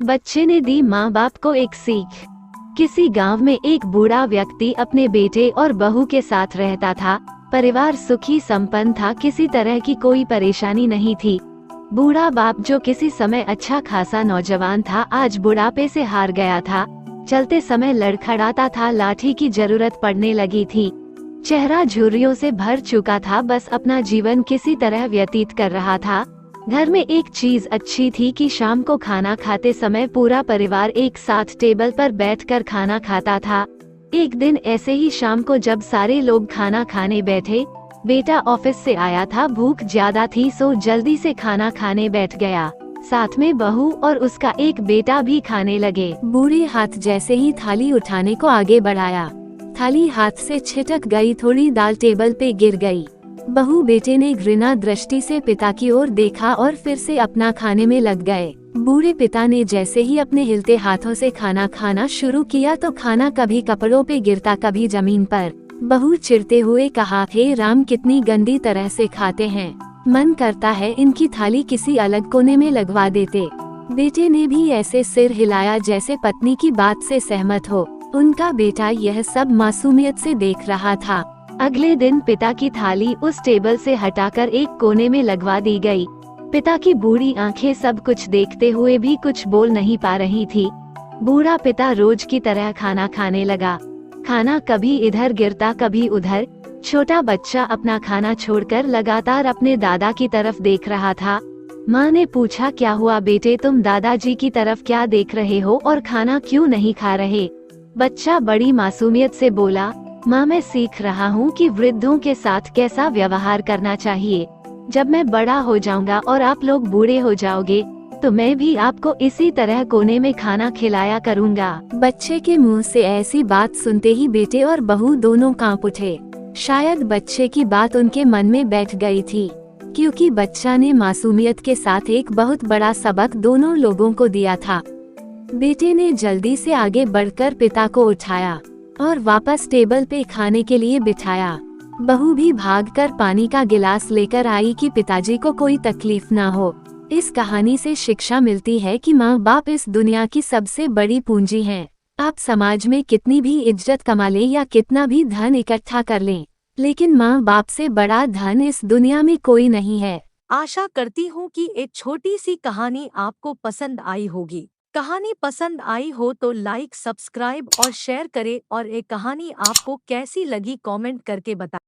बच्चे ने दी माँ बाप को एक सीख। किसी गांव में एक बूढ़ा व्यक्ति अपने बेटे और बहू के साथ रहता था। परिवार सुखी संपन्न था, किसी तरह की कोई परेशानी नहीं थी। बूढ़ा बाप जो किसी समय अच्छा खासा नौजवान था, आज बुढ़ापे से हार गया था। चलते समय लड़खड़ाता था, लाठी की जरूरत पड़ने लगी थी। चेहरा झुर्रियों से भर चुका था, बस अपना जीवन किसी तरह व्यतीत कर रहा था। घर में एक चीज अच्छी थी कि शाम को खाना खाते समय पूरा परिवार एक साथ टेबल पर बैठकर खाना खाता था। एक दिन ऐसे ही शाम को जब सारे लोग खाना खाने बैठे, बेटा ऑफिस से आया था, भूख ज्यादा थी सो जल्दी से खाना खाने बैठ गया। साथ में बहू और उसका एक बेटा भी खाने लगे। बूढ़े हाथ जैसे ही थाली उठाने को आगे बढ़ाया, थाली हाथ से छिटक गई, थोड़ी दाल टेबल पे गिर गई। बहू बेटे ने घृणा दृष्टि से पिता की ओर देखा और फिर से अपना खाने में लग गए। बूढ़े पिता ने जैसे ही अपने हिलते हाथों से खाना खाना शुरू किया तो खाना कभी कपड़ों पे गिरता, कभी जमीन पर। बहू चिढ़ते हुए कहा, हे राम, कितनी गंदी तरह से खाते हैं, मन करता है इनकी थाली किसी अलग कोने में लगवा देते। बेटे ने भी ऐसे सिर हिलाया जैसे पत्नी की बात से सहमत हो। उनका बेटा यह सब मासूमियत से देख रहा था। अगले दिन पिता की थाली उस टेबल से हटाकर एक कोने में लगवा दी गई। पिता की बूढ़ी आंखें सब कुछ देखते हुए भी कुछ बोल नहीं पा रही थी। बूढ़ा पिता रोज की तरह खाना खाने लगा। खाना कभी इधर गिरता, कभी उधर। छोटा बच्चा अपना खाना छोड़कर लगातार अपने दादा की तरफ देख रहा था। माँ ने पूछा, क्या हुआ बेटे, तुम दादाजी की तरफ क्या देख रहे हो और खाना क्यों नहीं खा रहे? बच्चा बड़ी मासूमियत से बोला, माँ, मैं सीख रहा हूँ कि वृद्धों के साथ कैसा व्यवहार करना चाहिए। जब मैं बड़ा हो जाऊंगा और आप लोग बूढ़े हो जाओगे तो मैं भी आपको इसी तरह कोने में खाना खिलाया करूँगा। बच्चे के मुंह से ऐसी बात सुनते ही बेटे और बहू दोनों कांप उठे। शायद बच्चे की बात उनके मन में बैठ गई थी, क्योंकि बच्चा ने मासूमियत के साथ एक बहुत बड़ा सबक दोनों लोगों को दिया था। बेटे ने जल्दी से आगे बढ़कर पिता को उठाया और वापस टेबल पे खाने के लिए बिठाया। बहू भी भागकर पानी का गिलास लेकर आई कि पिताजी को कोई तकलीफ ना हो। इस कहानी से शिक्षा मिलती है कि माँ बाप इस दुनिया की सबसे बड़ी पूंजी हैं। आप समाज में कितनी भी इज्जत कमा लें या कितना भी धन इकट्ठा कर लें, लेकिन माँ बाप से बड़ा धन इस दुनिया में कोई नहीं है। आशा करती हूँ कि एक छोटी सी कहानी आपको पसंद आई होगी। कहानी पसंद आई हो तो लाइक, सब्सक्राइब और शेयर करें, और एक कहानी आपको कैसी लगी कमेंट करके बताएं।